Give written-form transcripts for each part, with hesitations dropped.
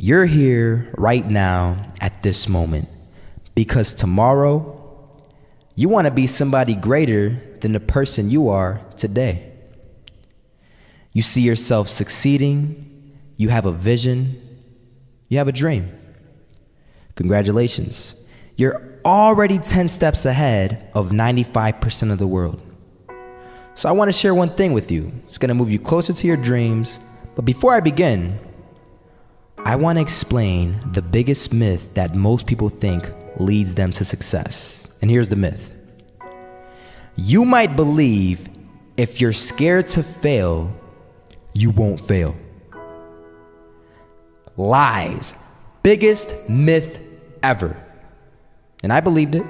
You're here right now at this moment because tomorrow you want to be somebody greater than the person you are today. You see yourself succeeding, you have a vision, you have a dream. Congratulations. You're already 10 steps ahead of 95% of the world. So I want to share one thing with you. It's going to move you closer to your dreams. But before I begin, I want to explain the biggest myth that most people think leads them to success. And here's the myth. You might believe if you're scared to fail, you won't fail. Lies. Biggest myth ever. And I believed it.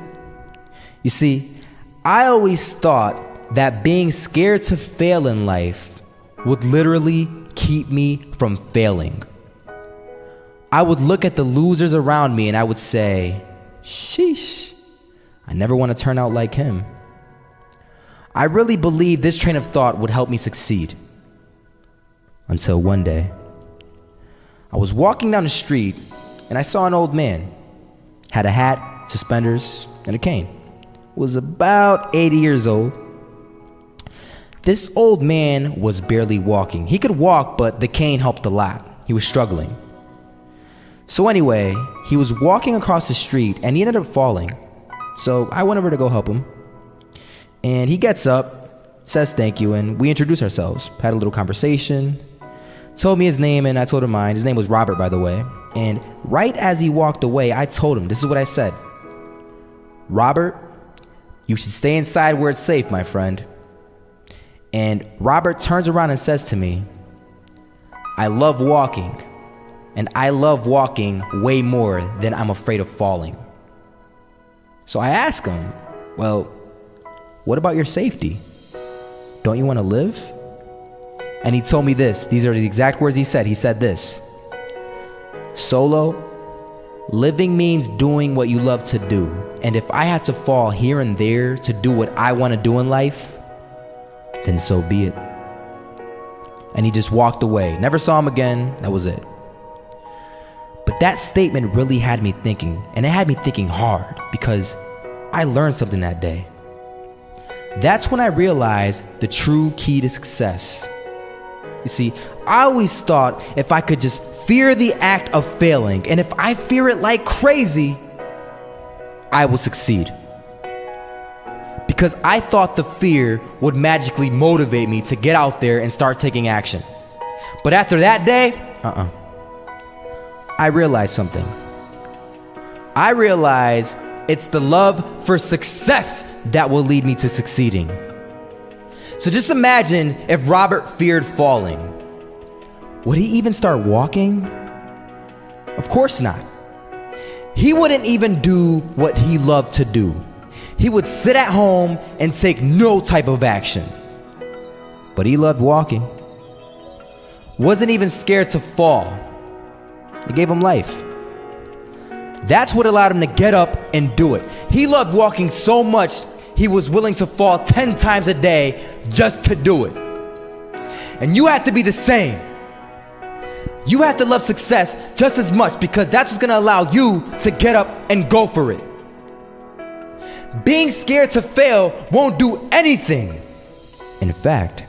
You see, I always thought that being scared to fail in life would literally keep me from failing. I would look at the losers around me and I would say, sheesh, I never want to turn out like him. I really believed this train of thought would help me succeed. Until one day, I was walking down the street and I saw an old man. Had a hat, suspenders, and a cane. Was about 80 years old. This old man was barely walking. He could walk, but the cane helped a lot. He was struggling. So anyway, he was walking across the street and he ended up falling. So I went over to go help him. And he gets up, says thank you, and we introduced ourselves. Had a little conversation. Told me his name and I told him mine. His name was Robert, by the way. And right as he walked away, I told him, this is what I said. Robert, you should stay inside where it's safe, my friend. And Robert turns around and says to me, I love walking. And I love walking way more than I'm afraid of falling. So I asked him, well, what about your safety? Don't you want to live? And he told me this. These are the exact words he said. He said this. Solo, living means doing what you love to do. And if I have to fall here and there to do what I want to do in life, then so be it. And he just walked away. Never saw him again. That was it. But that statement really had me thinking, and it had me thinking hard because I learned something that day. That's when I realized the true key to success. You see, I always thought if I could just fear the act of failing, and if I fear it like crazy, I will succeed. Because I thought the fear would magically motivate me to get out there and start taking action. But after that day, I realized something. I realized it's the love for success that will lead me to succeeding. So just imagine if Robert feared falling. Would he even start walking? Of course not. He wouldn't even do what he loved to do. He would sit at home and take no type of action. But he loved walking. Wasn't even scared to fall. It gave him life. That's what allowed him to get up and do it. He loved walking so much, he was willing to fall 10 times a day just to do it. And you have to be the same. You have to love success just as much because that's what's gonna allow you to get up and go for it. Being scared to fail won't do anything. In fact,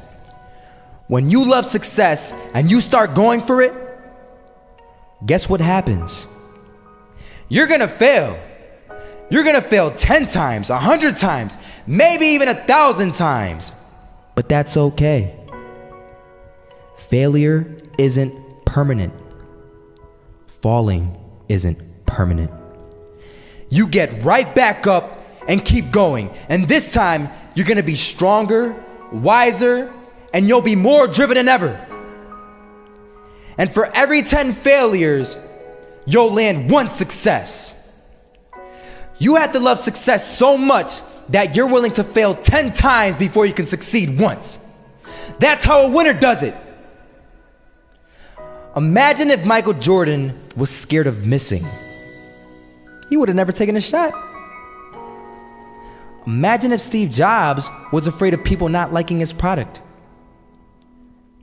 when you love success and you start going for it, guess what happens? You're gonna fail. You're gonna fail 10 times, 100 times, maybe even 1,000 times. But that's okay. Failure isn't permanent. Falling isn't permanent. You get right back up and keep going. And this time, you're gonna be stronger, wiser, and you'll be more driven than ever. And for every 10 failures, you'll land one success. You have to love success so much that you're willing to fail 10 times before you can succeed once. That's how a winner does it. Imagine if Michael Jordan was scared of missing. He would have never taken a shot. Imagine if Steve Jobs was afraid of people not liking his product.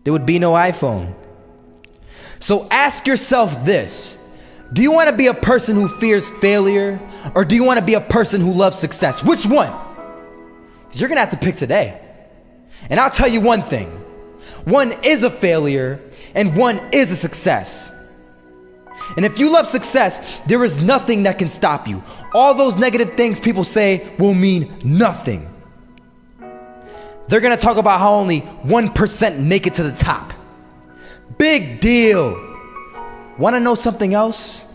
There would be no iPhone. So ask yourself this. Do you want to be a person who fears failure, or do you want to be a person who loves success? Which one? Because you're going to have to pick today. And I'll tell you one thing. One is a failure, and one is a success. And if you love success, there is nothing that can stop you. All those negative things people say will mean nothing. They're going to talk about how only 1% make it to the top. Big deal. Want to know something else?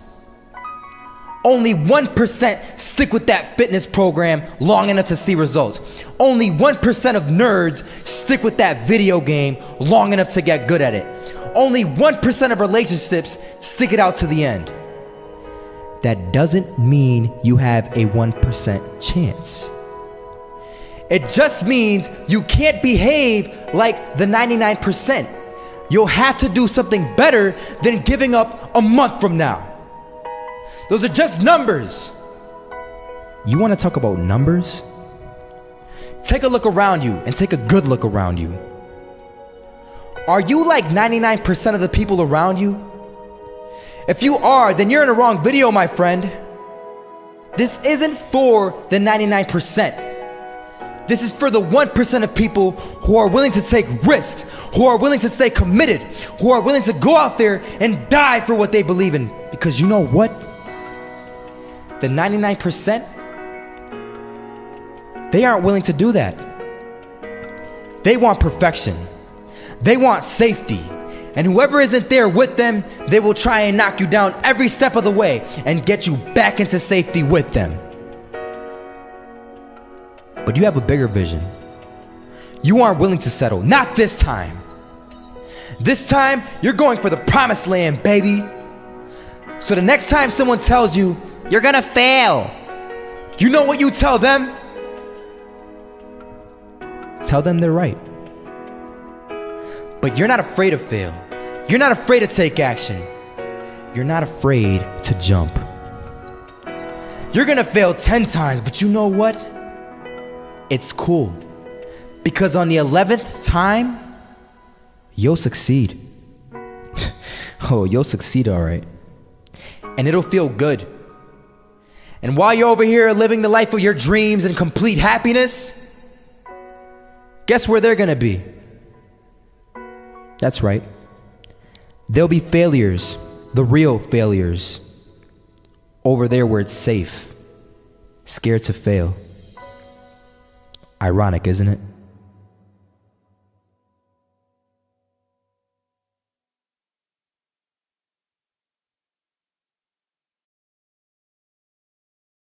Only 1% stick with that fitness program long enough to see results. Only 1% of nerds stick with that video game long enough to get good at it. Only 1% of relationships stick it out to the end. That doesn't mean you have a 1% chance. It just means you can't behave like the 99%. You'll have to do something better than giving up a month from now. Those are just numbers. You want to talk about numbers? Take a look around you and take a good look around you. Are you like 99% of the people around you? If you are, then you're in the wrong video, my friend. This isn't for the 99%. This is for the 1% of people who are willing to take risks, who are willing to stay committed, who are willing to go out there and die for what they believe in. Because you know what? The 99%, they aren't willing to do that. They want perfection. They want safety. And whoever isn't there with them, they will try and knock you down every step of the way and get you back into safety with them. But you have a bigger vision. You aren't willing to settle. Not this time. This time, you're going for the promised land, baby. So the next time someone tells you, you're gonna fail, you know what you tell them? Tell them they're right. But you're not afraid to fail. You're not afraid to take action. You're not afraid to jump. You're gonna fail 10 times, but you know what? It's cool. Because on the 11th time, you'll succeed. Oh, you'll succeed, all right. And it'll feel good. And while you're over here living the life of your dreams and complete happiness, guess where they're gonna be? That's right. They'll be failures, the real failures, over there where it's safe, scared to fail. Ironic, isn't it?